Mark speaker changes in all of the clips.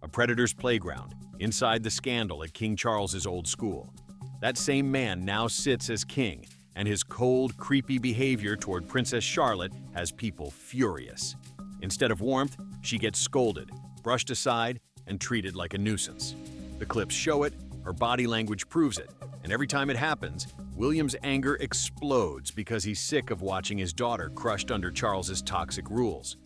Speaker 1: a predator's playground, inside the scandal at King Charles's old school. That same man now sits as king, and his cold, creepy behavior toward Princess Charlotte has people furious. Instead of warmth, she gets scolded, brushed aside, and treated like a nuisance. The clips show it, her body language proves it, and every time it happens, William's anger explodes because he's sick of watching his daughter crushed under Charles's toxic rules.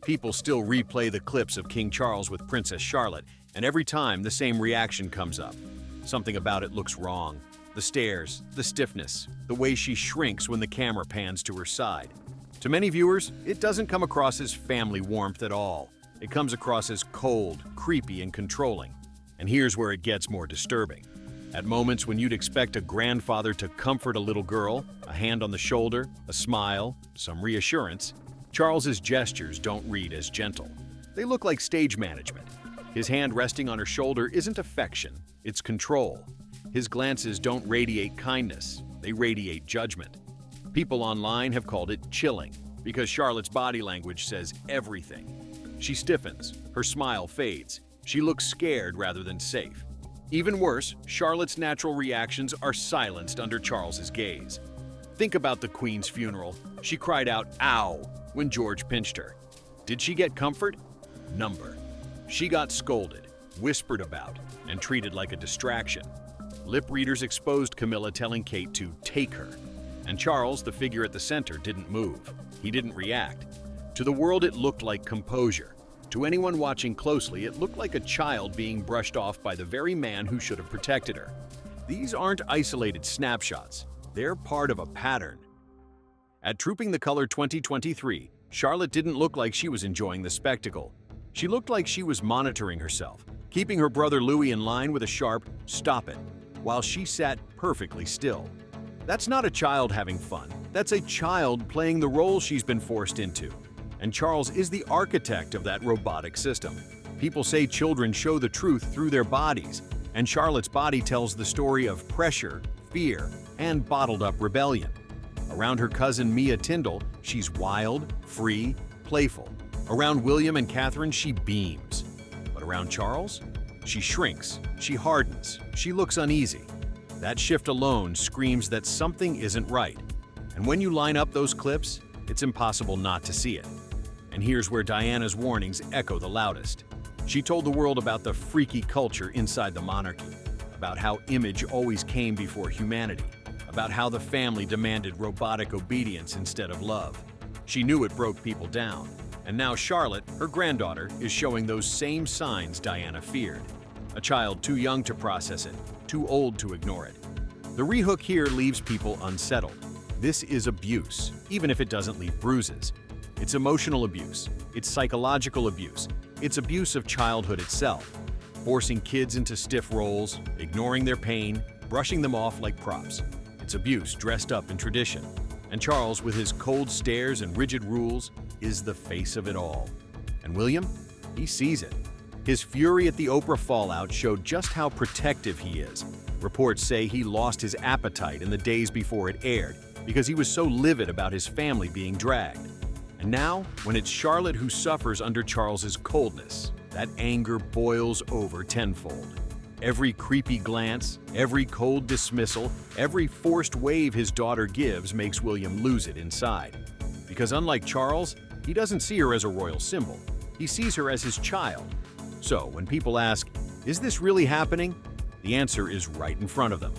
Speaker 1: People still replay the clips of King Charles with Princess Charlotte, and every time the same reaction comes up. Something about it looks wrong. The stares, the stiffness, the way she shrinks when the camera pans to her side. To many viewers, it doesn't come across as family warmth at all. It comes across as cold, creepy, and controlling. And here's where it gets more disturbing. At moments when you'd expect a grandfather to comfort a little girl, a hand on the shoulder, a smile, some reassurance, Charles's gestures don't read as gentle. They look like stage management. His hand resting on her shoulder isn't affection, it's control. His glances don't radiate kindness, they radiate judgment. People online have called it chilling, because Charlotte's body language says everything. She stiffens, her smile fades, she looks scared rather than safe. Even worse, Charlotte's natural reactions are silenced under Charles's gaze. Think about the Queen's funeral. She cried out, "Ow," when George pinched her. Did she get comfort? Number. She got scolded, whispered about, and treated like a distraction. Lip readers exposed Camilla telling Kate to take her. And Charles, the figure at the center, didn't move. He didn't react. To the world, it looked like composure. To anyone watching closely, it looked like a child being brushed off by the very man who should have protected her. These aren't isolated snapshots. They're part of a pattern. At Trooping the Color 2023, Charlotte didn't look like she was enjoying the spectacle. She looked like she was monitoring herself, keeping her brother Louis in line with a sharp "stop it," while she sat perfectly still. That's not a child having fun. That's a child playing the role she's been forced into. And Charles is the architect of that robotic system. People say children show the truth through their bodies, and Charlotte's body tells the story of pressure, fear, and bottled-up rebellion. Around her cousin Mia Tyndall, she's wild, free, playful. Around William and Catherine, she beams. But around Charles, she shrinks, she hardens, she looks uneasy. That shift alone screams that something isn't right. And when you line up those clips, it's impossible not to see it. And here's where Diana's warnings echo the loudest. She told the world about the freaky culture inside the monarchy, about how image always came before humanity, about how the family demanded robotic obedience instead of love. She knew it broke people down. And now Charlotte, her granddaughter, is showing those same signs Diana feared. A child too young to process it, too old to ignore it. The rehook here leaves people unsettled. This is abuse, even if it doesn't leave bruises. It's emotional abuse, it's psychological abuse, it's abuse of childhood itself. Forcing kids into stiff roles, ignoring their pain, brushing them off like props. It's abuse dressed up in tradition. And Charles, with his cold stares and rigid rules, is the face of it all. And William? He sees it. His fury at the Oprah fallout showed just how protective he is. Reports say he lost his appetite in the days before it aired because he was so livid about his family being dragged. And now, when it's Charlotte who suffers under Charles's coldness, that anger boils over tenfold. Every creepy glance, every cold dismissal, every forced wave his daughter gives makes William lose it inside. Because unlike Charles, he doesn't see her as a royal symbol. He sees her as his child. So when people ask, is this really happening? The answer is right in front of them.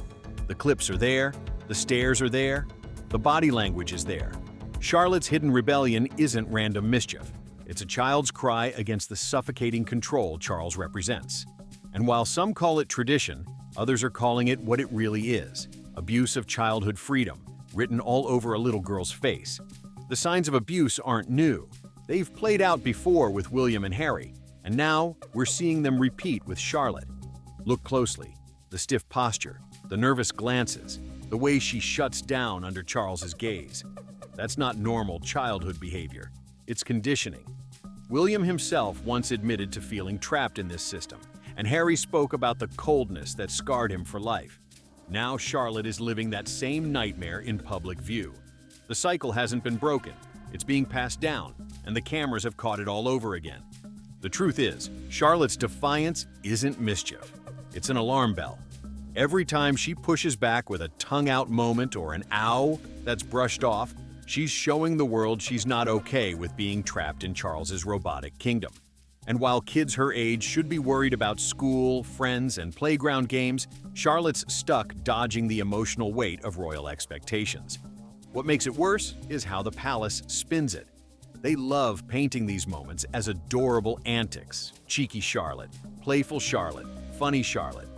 Speaker 1: The clips are there, the stares are there, the body language is there. Charlotte's hidden rebellion isn't random mischief. It's a child's cry against the suffocating control Charles represents. And while some call it tradition, others are calling it what it really is: abuse of childhood freedom, written all over a little girl's face. The signs of abuse aren't new. They've played out before with William and Harry, and now we're seeing them repeat with Charlotte. Look closely. The stiff posture, the nervous glances, the way she shuts down under Charles's gaze. That's not normal childhood behavior. It's conditioning. William himself once admitted to feeling trapped in this system, and Harry spoke about the coldness that scarred him for life. Now Charlotte is living that same nightmare in public view. The cycle hasn't been broken. It's being passed down, and the cameras have caught it all over again. The truth is, Charlotte's defiance isn't mischief. It's an alarm bell. Every time she pushes back with a tongue-out moment or an ow that's brushed off, she's showing the world she's not okay with being trapped in Charles's robotic kingdom. And while kids her age should be worried about school, friends, and playground games, Charlotte's stuck dodging the emotional weight of royal expectations. What makes it worse is how the palace spins it. They love painting these moments as adorable antics, cheeky Charlotte, playful Charlotte, funny Charlotte.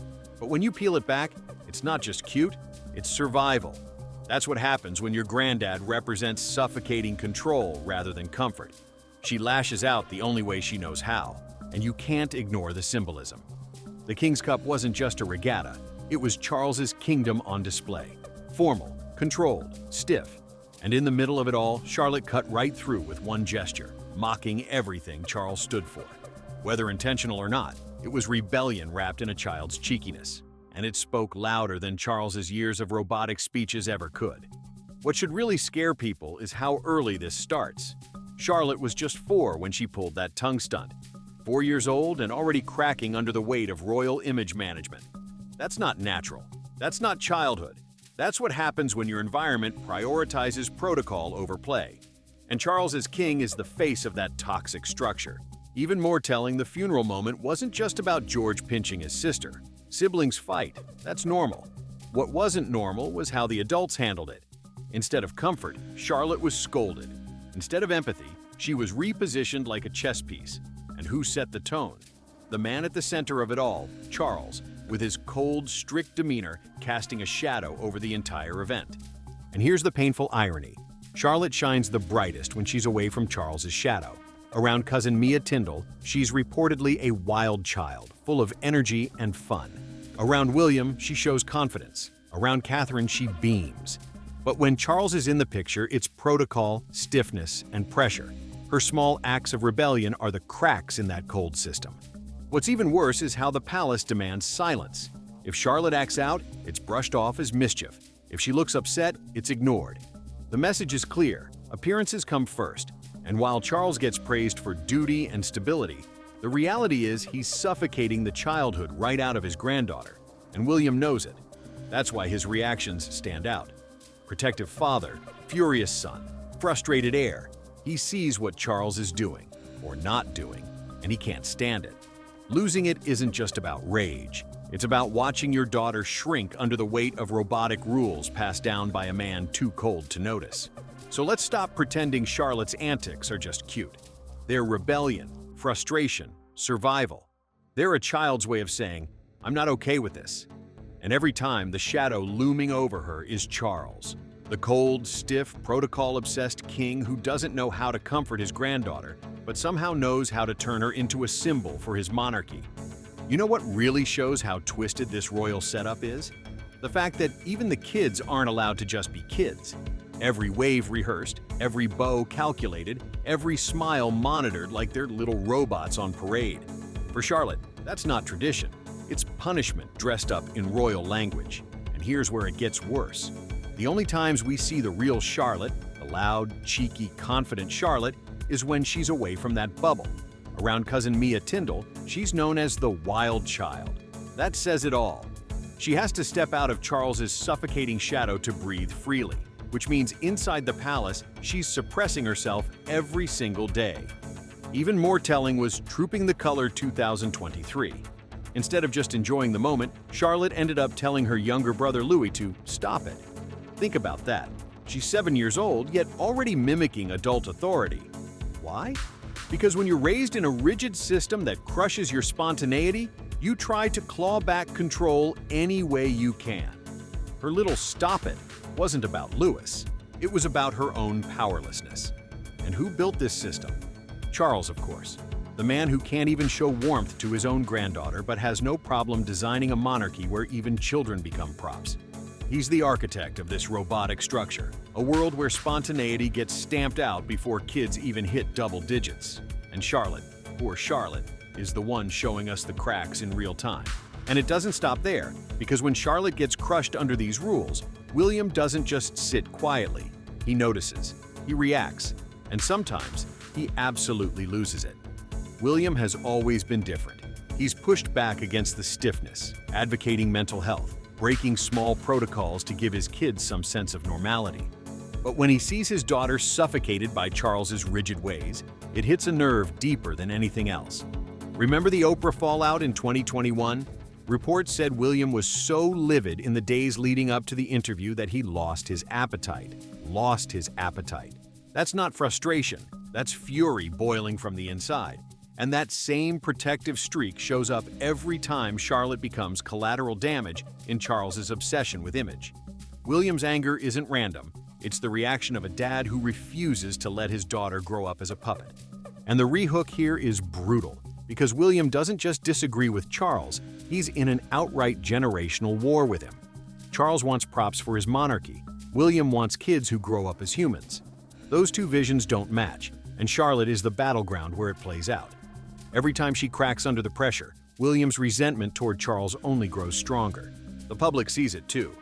Speaker 1: But when you peel it back, it's not just cute, it's survival. That's what happens when your granddad represents suffocating control rather than comfort. She lashes out the only way she knows how, and you can't ignore the symbolism. The King's Cup wasn't just a regatta, it was Charles's kingdom on display. Formal, controlled, stiff. And in the middle of it all, Charlotte cut right through with one gesture, mocking everything Charles stood for. Whether intentional or not, it was rebellion wrapped in a child's cheekiness, and it spoke louder than Charles's years of robotic speeches ever could. What should really scare people is how early this starts. Charlotte was just 4 when she pulled that tongue stunt. 4 years old and already cracking under the weight of royal image management. That's not natural. That's not childhood. That's what happens when your environment prioritizes protocol over play. And Charles as king is the face of that toxic structure. Even more telling, the funeral moment wasn't just about George pinching his sister. Siblings fight. That's normal. What wasn't normal was how the adults handled it. Instead of comfort, Charlotte was scolded. Instead of empathy, she was repositioned like a chess piece. And who set the tone? The man at the center of it all, Charles, with his cold, strict demeanor casting a shadow over the entire event. And here's the painful irony. Charlotte shines the brightest when she's away from Charles's shadow. Around cousin Mia Tyndall, she's reportedly a wild child, full of energy and fun. Around William, she shows confidence. Around Catherine, she beams. But when Charles is in the picture, it's protocol, stiffness, and pressure. Her small acts of rebellion are the cracks in that cold system. What's even worse is how the palace demands silence. If Charlotte acts out, it's brushed off as mischief. If she looks upset, it's ignored. The message is clear. Appearances come first. And while Charles gets praised for duty and stability, the reality is he's suffocating the childhood right out of his granddaughter. And William knows it. That's why his reactions stand out. Protective father, furious son, frustrated heir. He sees what Charles is doing, or not doing, and he can't stand it. Losing it isn't just about rage. It's about watching your daughter shrink under the weight of robotic rules passed down by a man too cold to notice. So let's stop pretending Charlotte's antics are just cute. They're rebellion, frustration, survival. They're a child's way of saying, I'm not okay with this. And every time, the shadow looming over her is Charles, the cold, stiff, protocol-obsessed king who doesn't know how to comfort his granddaughter, but somehow knows how to turn her into a symbol for his monarchy. You know what really shows how twisted this royal setup is? The fact that even the kids aren't allowed to just be kids. Every wave rehearsed, every bow calculated, every smile monitored like they're little robots on parade. For Charlotte, that's not tradition. It's punishment dressed up in royal language. And here's where it gets worse. The only times we see the real Charlotte, the loud, cheeky, confident Charlotte, is when she's away from that bubble. Around cousin Mia Tyndall, she's known as the wild child. That says it all. She has to step out of Charles's suffocating shadow to breathe freely, which means inside the palace, she's suppressing herself every single day. Even more telling was Trooping the Color 2023. Instead of just enjoying the moment, Charlotte ended up telling her younger brother Louis to stop it. Think about that. She's 7 years old, yet already mimicking adult authority. Why? Because when you're raised in a rigid system that crushes your spontaneity, you try to claw back control any way you can. Her little stop it wasn't about Louis. It was about her own powerlessness. And who built this system? Charles, of course. The man who can't even show warmth to his own granddaughter but has no problem designing a monarchy where even children become props. He's the architect of this robotic structure, a world where spontaneity gets stamped out before kids even hit double digits. And Charlotte, poor Charlotte, is the one showing us the cracks in real time. And it doesn't stop there, because when Charlotte gets crushed under these rules, William doesn't just sit quietly. He notices, he reacts, and sometimes he absolutely loses it. William has always been different. He's pushed back against the stiffness, advocating mental health, breaking small protocols to give his kids some sense of normality. But when he sees his daughter suffocated by Charles's rigid ways, it hits a nerve deeper than anything else. Remember the Oprah fallout in 2021? Reports said William was so livid in the days leading up to the interview that he lost his appetite. Lost his appetite. That's not frustration, that's fury boiling from the inside. And that same protective streak shows up every time Charlotte becomes collateral damage in Charles's obsession with image. William's anger isn't random. It's the reaction of a dad who refuses to let his daughter grow up as a puppet. And the rehook here is brutal, because William doesn't just disagree with Charles, he's in an outright generational war with him. Charles wants props for his monarchy. William wants kids who grow up as humans. Those two visions don't match, and Charlotte is the battleground where it plays out. Every time she cracks under the pressure, William's resentment toward Charles only grows stronger. The public sees it too.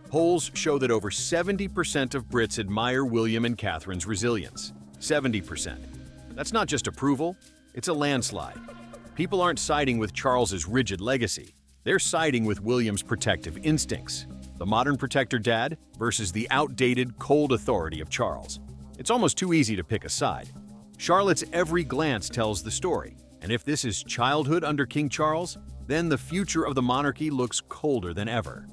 Speaker 1: Polls show that over 70% of Brits admire William and Catherine's resilience. 70%. That's not just approval, it's a landslide. People aren't siding with Charles's rigid legacy. They're siding with William's protective instincts. The modern protector dad versus the outdated, cold authority of Charles. It's almost too easy to pick a side. Charlotte's every glance tells the story. And if this is childhood under King Charles, then the future of the monarchy looks colder than ever.